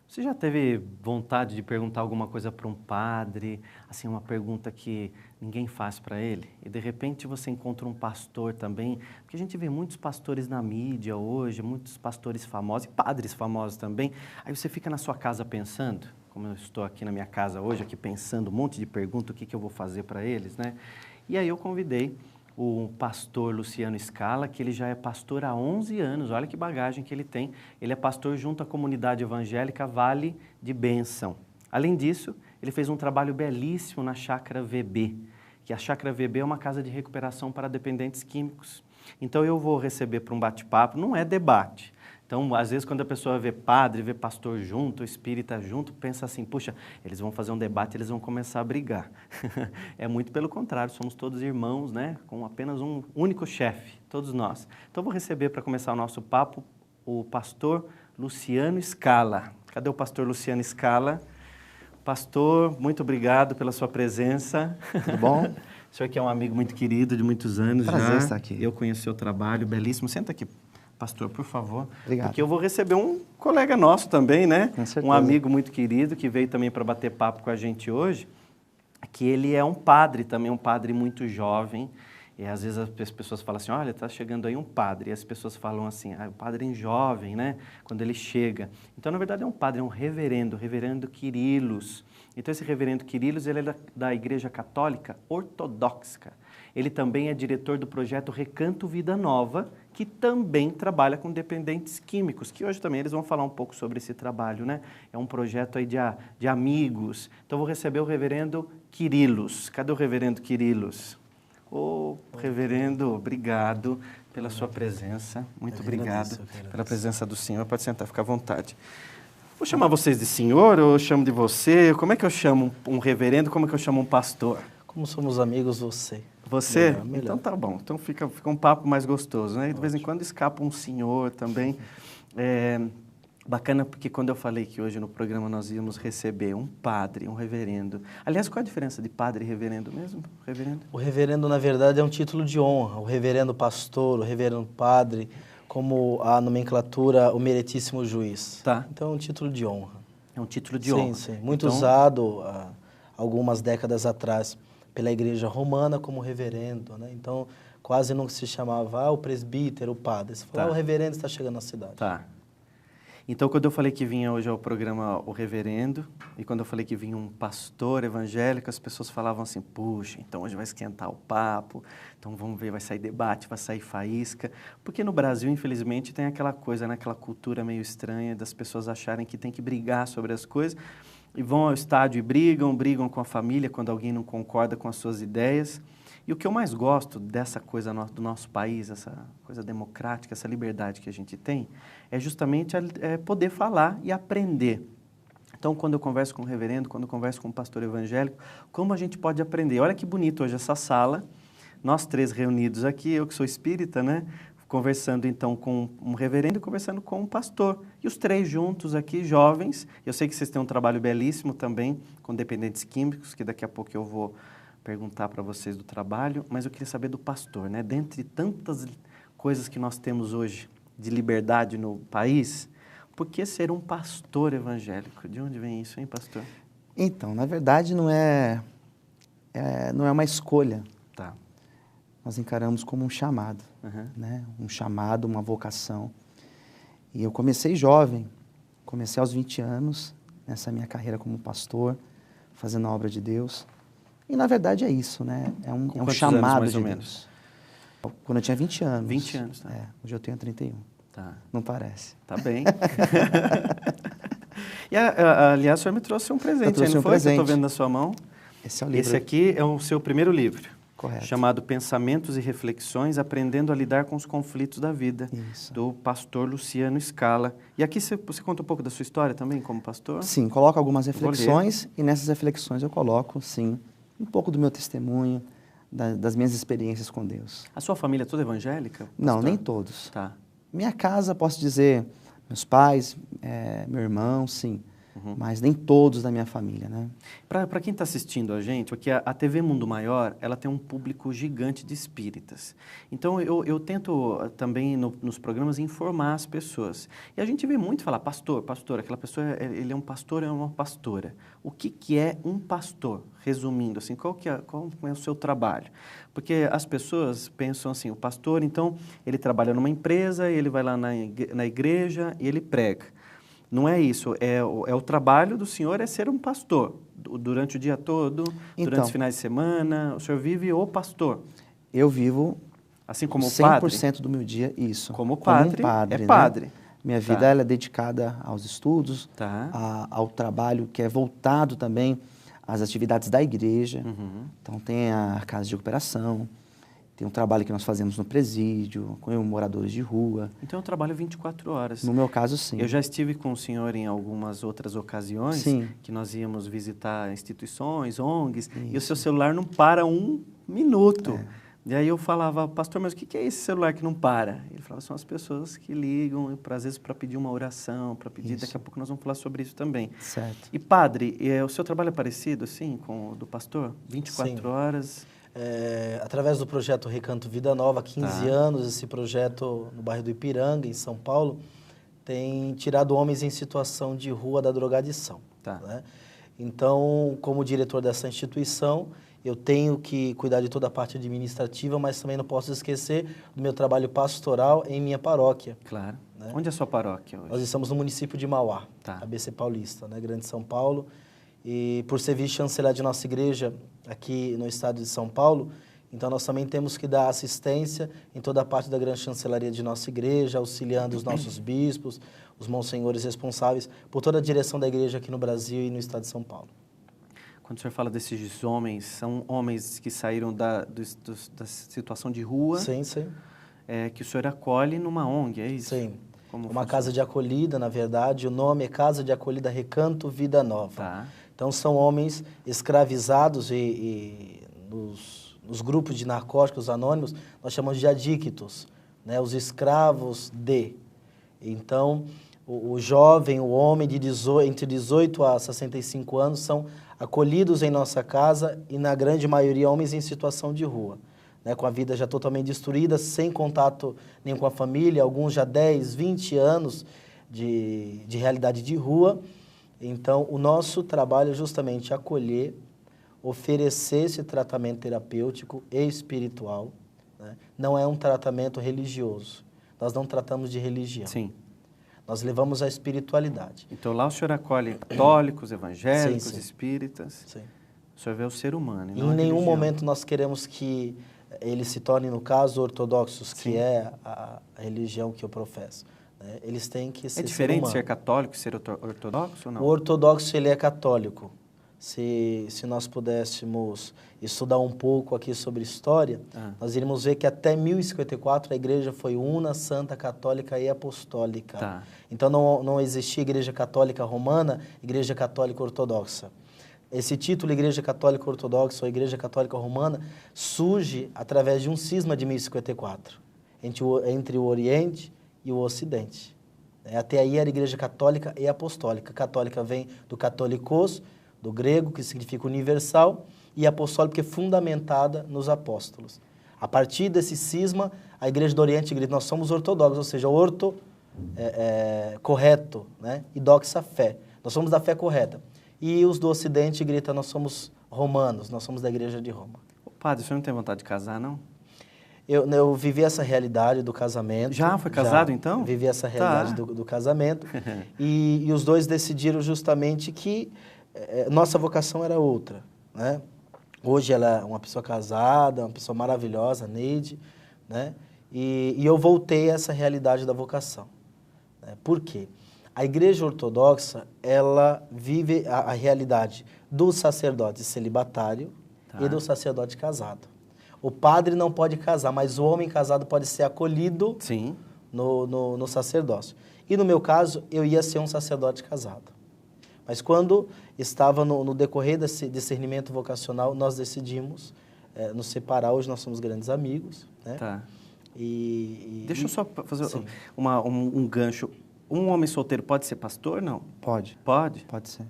Você já teve vontade de perguntar alguma coisa para um padre, assim, uma pergunta que ninguém faz para ele? E de repente você encontra um pastor também, porque a gente vê muitos pastores na mídia hoje, muitos pastores famosos e padres famosos também. Aí você fica na sua casa pensando, como eu estou aqui na minha casa hoje, aqui pensando um monte de perguntas, o que eu vou fazer para eles, né? E aí eu convidei o pastor Luciano Scala, que ele já é pastor há 11 anos, olha que bagagem que ele tem. Ele é pastor junto à comunidade evangélica Vale de Bênção. Além disso, ele fez um trabalho belíssimo na Chácara VB, que a Chácara VB é uma casa de recuperação para dependentes químicos. Então eu vou receber para um bate-papo, não é debate. Então, às vezes, quando a pessoa vê padre, vê pastor junto, espírita junto, pensa assim, puxa, eles vão fazer um debate, eles vão começar a brigar. É muito pelo contrário, somos todos irmãos, né? Com apenas um único chefe, todos nós. Então, vou receber, para começar o nosso papo, o pastor Luciano Scala. Cadê o pastor Luciano Scala? Pastor, muito obrigado pela sua presença. Tudo bom? O senhor que é um amigo muito querido de muitos anos já. Prazer estar aqui. Eu conheço o seu trabalho, belíssimo. Senta aqui. Pastor, por favor. Obrigado. Porque eu vou receber um colega nosso também, né? Com certeza. Um amigo muito querido que veio também para bater papo com a gente hoje, que ele é um padre também, um padre muito jovem. E às vezes as pessoas falam assim, olha, está chegando aí um padre. E as pessoas falam assim, o padre é jovem, né? Quando ele chega. Então, na verdade, é um padre, é um reverendo, o reverendo Quirilos. Então, esse reverendo Quirilos, ele é da Igreja Católica Ortodoxa. Ele também é diretor do projeto Recanto Vida Nova, que também trabalha com dependentes químicos, que hoje também eles vão falar um pouco sobre esse trabalho, né? É um projeto aí de amigos. Então, eu vou receber o reverendo Quirilos. Cadê o reverendo Quirilos? Ô, reverendo, obrigado pela sua presença. Muito obrigado pela presença do senhor. Pode sentar, fica à vontade. Vou chamar vocês de senhor ou eu chamo de você? Como é que eu chamo um reverendo? Como é que eu chamo um pastor? Como somos amigos, você. Você? Melhor. Então tá bom. Então fica um papo mais gostoso, né? E de vez em quando escapa um senhor também. Bacana porque quando eu falei que hoje no programa nós íamos receber um padre, um reverendo. Aliás, qual a diferença de padre e reverendo mesmo? Reverendo? O reverendo, na verdade, é um título de honra. O reverendo pastor, o reverendo padre, como a nomenclatura, o meritíssimo juiz. Tá. Então é um título de honra. É um título de honra. Sim. Muito então, usado algumas décadas atrás pela Igreja Romana como reverendo, né? Então quase não se chamava o presbítero, o padre. Se falava, o reverendo está chegando na cidade. Tá. Então, quando eu falei que vinha hoje ao programa o reverendo, e quando eu falei que vinha um pastor evangélico, as pessoas falavam assim, puxa, então hoje vai esquentar o papo, então vamos ver, vai sair debate, vai sair faísca. Porque no Brasil, infelizmente, tem aquela coisa, né, aquela cultura meio estranha das pessoas acharem que tem que brigar sobre as coisas, e vão ao estádio e brigam com a família quando alguém não concorda com as suas ideias. E o que eu mais gosto dessa coisa do nosso país, essa coisa democrática, essa liberdade que a gente tem, é justamente poder falar e aprender. Então, quando eu converso com um reverendo, quando eu converso com um pastor evangélico, como a gente pode aprender? Olha que bonito hoje essa sala, nós três reunidos aqui, eu que sou espírita, né? Conversando então com um reverendo e conversando com um pastor. E os três juntos aqui, jovens. Eu sei que vocês têm um trabalho belíssimo também com dependentes químicos, que daqui a pouco eu vou perguntar para vocês do trabalho, mas eu queria saber do pastor, né? Dentre tantas coisas que nós temos hoje de liberdade no país, por que ser um pastor evangélico? De onde vem isso, hein, pastor? Então, na verdade, não é uma escolha. Tá. Nós encaramos como um chamado, né? Um chamado, uma vocação. E eu comecei jovem, comecei aos 20 anos, nessa minha carreira como pastor, fazendo a obra de Deus. E, na verdade, é isso, né? É um chamado anos, mais de ou Deus. menos? Quando eu tinha 20 anos. 20 anos, tá. Hoje eu tenho 31. Tá. Não parece. Tá bem. E, aliás, o senhor me trouxe um presente, não foi? presente. Que eu estou vendo na sua mão. Esse é o livro. Esse aqui é o seu primeiro livro. Correto. Chamado Pensamentos e Reflexões, Aprendendo a Lidar com os Conflitos da Vida, Isso. do pastor Luciano Scala. E aqui você conta um pouco da sua história também, como pastor? Sim, coloco algumas reflexões e nessas reflexões eu coloco, sim, um pouco do meu testemunho, das minhas experiências com Deus. A sua família é toda evangélica? Pastor? Não, nem todos. Tá. Minha casa, posso dizer, meus pais, meu irmão, sim. mas nem todos da minha família, né? Para quem está assistindo a gente, porque a TV Mundo Maior, ela tem um público gigante de espíritas. Então, eu tento também, nos programas, informar as pessoas. E a gente vê muito falar, pastor, aquela pessoa, ele é um pastor, é uma pastora. O que é um pastor? Resumindo, assim, qual é o seu trabalho? Porque as pessoas pensam assim, o pastor, então, ele trabalha numa empresa, ele vai lá na igreja e ele prega. Não é isso, é o trabalho do senhor é ser um pastor, durante o dia todo, durante os finais de semana, o senhor vive o pastor. Eu vivo, assim como 100% do meu dia, isso. Como padre, padre, é padre. Né? Minha vida ela é dedicada aos estudos, tá. ao trabalho que é voltado também às atividades da igreja. Então tem a casa de recuperação, tem um trabalho que nós fazemos no presídio, com moradores de rua. Então eu trabalho 24 horas. No meu caso, sim. Eu já estive com o senhor em algumas outras ocasiões, sim. que nós íamos visitar instituições, ONGs, isso. E o seu celular não para um minuto. E aí eu falava, pastor, mas o que é esse celular que não para? Ele falava, são as pessoas que ligam, às vezes para pedir uma oração, para pedir, daqui a pouco nós vamos falar sobre isso também. Certo. E padre, o seu trabalho é parecido, assim, com o do pastor? 24 sim. horas... através do projeto Recanto Vida Nova, há 15 anos, esse projeto no bairro do Ipiranga, em São Paulo, tem tirado homens em situação de rua da drogadição. Né? Então, como diretor dessa instituição, eu tenho que cuidar de toda a parte administrativa, mas também não posso esquecer do meu trabalho pastoral em minha paróquia. Claro. Né? Onde é a sua paróquia hoje? Nós estamos no município de Mauá, ABC Paulista, né? Grande São Paulo. E por ser vice-chanceler de nossa igreja aqui no estado de São Paulo, então nós também temos que dar assistência em toda a parte da grande chancelaria de nossa igreja, auxiliando os nossos bispos, os monsenhores responsáveis por toda a direção da igreja aqui no Brasil e no estado de São Paulo. Quando o senhor fala desses homens, são homens que saíram da situação de rua, sim, sim. Que o senhor acolhe numa ONG, é isso? Sim. Uma casa de acolhida, na verdade, o nome é Casa de Acolhida Recanto Vida Nova. Tá. Então, são homens escravizados e nos grupos de narcóticos anônimos, nós chamamos de adictos, né? Os escravos de. Então, o jovem, o homem entre 18 a 65 anos são acolhidos em nossa casa e, na grande maioria, homens em situação de rua, né? Com a vida já totalmente destruída, sem contato nem com a família, alguns já 10, 20 anos de realidade de rua. Então, o nosso trabalho é justamente acolher, oferecer esse tratamento terapêutico e espiritual. Né? Não é um tratamento religioso. Nós não tratamos de religião. Sim. Nós levamos a espiritualidade. Então, lá o senhor acolhe católicos, evangélicos, sim, sim. Espíritas. Sim. O senhor vê o ser humano. Em nenhum momento nós queremos que eles se tornem, no caso, ortodoxos, sim. Que é a religião que eu professo. Eles têm que ser. É diferente ser católico e ser ortodoxo ou não? O ortodoxo ele é católico. Se nós pudéssemos estudar um pouco aqui sobre história, nós iríamos ver que até 1054 a igreja foi una, santa, católica e apostólica. Tá. Então não existia igreja católica romana, igreja católica ortodoxa. Esse título, Igreja Católica Ortodoxa ou Igreja Católica Romana, surge através de um cisma de 1054, entre o Oriente e o Ocidente. Até aí era Igreja Católica e Apostólica. Católica vem do católicos, do grego, que significa universal, e apostólica, que é fundamentada nos apóstolos. A partir desse cisma, a Igreja do Oriente grita, nós somos ortodoxos, ou seja, orto, correto, né? E doxa, fé. Nós somos da fé correta. E os do Ocidente gritam, nós somos romanos, nós somos da Igreja de Roma. Padre, o senhor não tem vontade de casar, não? Eu vivi essa realidade do casamento. Já foi casado, então? Vivi essa realidade do casamento. E os dois decidiram justamente que nossa vocação era outra, né? Hoje ela é uma pessoa casada, uma pessoa maravilhosa, Neide, né? E eu voltei a essa realidade da vocação. Né? Por quê? A Igreja Ortodoxa, ela vive a realidade do sacerdote celibatário e do sacerdote casado. O padre não pode casar, mas o homem casado pode ser acolhido Sim. no sacerdócio. E no meu caso, eu ia ser um sacerdote casado. Mas quando estava no decorrer desse discernimento vocacional, nós decidimos nos separar. Hoje nós somos grandes amigos. Né? Tá. Deixa eu só fazer um gancho. Um homem solteiro pode ser pastor, não? Pode. Pode? Pode ser.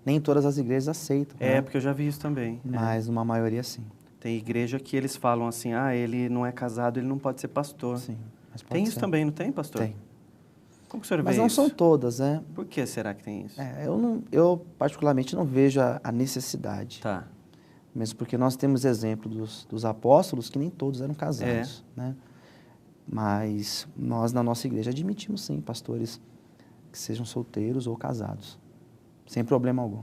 Nem todas as igrejas aceitam. É, né? porque eu já vi isso também. Mas uma maioria sim. Tem igreja que eles falam assim, ah, ele não é casado, ele não pode ser pastor. Sim. Mas pode Tem isso ser. também, não tem, pastor? Tem. Como que o senhor Mas vê não isso? são todas, né? Por que será que tem isso? Eu particularmente não vejo a necessidade. Tá. Mesmo porque nós temos exemplo dos apóstolos que nem todos eram casados, né? Mas nós, na nossa igreja, admitimos sim pastores que sejam solteiros ou casados, sem problema algum.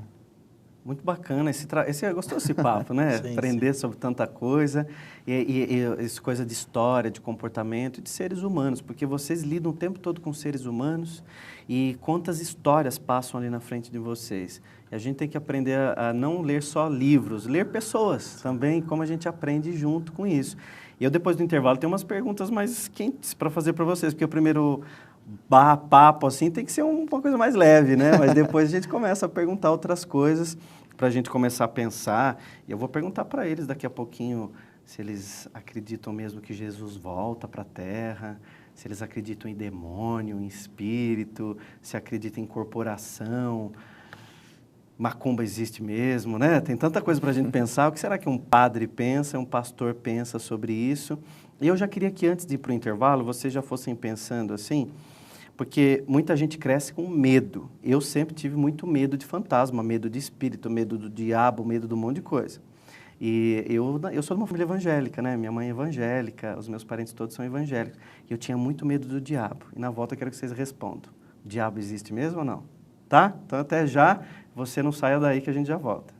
Muito bacana, esse gostou desse papo, né? Sim, Aprender sobre tanta coisa, e essa coisa de história, de comportamento, de seres humanos, porque vocês lidam o tempo todo com seres humanos e quantas histórias passam ali na frente de vocês. E a gente tem que aprender a não ler só livros, ler pessoas também, como a gente aprende junto com isso. E eu, depois do intervalo, tenho umas perguntas mais quentes para fazer para vocês, porque o primeiro papo, assim, tem que ser uma coisa mais leve, né? Mas depois a gente começa a perguntar outras coisas para a gente começar a pensar. E eu vou perguntar para eles daqui a pouquinho se eles acreditam mesmo que Jesus volta para a Terra, se eles acreditam em demônio, em espírito, se acreditam em corporação, macumba existe mesmo, né? Tem tanta coisa para a gente pensar. O que será que um padre pensa, um pastor pensa sobre isso? E eu já queria que antes de ir para o intervalo, vocês já fossem pensando assim, porque muita gente cresce com medo. Eu sempre tive muito medo de fantasma, medo de espírito, medo do diabo, medo de um monte de coisa. E eu sou de uma família evangélica, né? Minha mãe é evangélica, os meus parentes todos são evangélicos. E eu tinha muito medo do diabo. E na volta eu quero que vocês respondam. O diabo existe mesmo ou não? Tá? Então até já, você não saia daí que a gente já volta.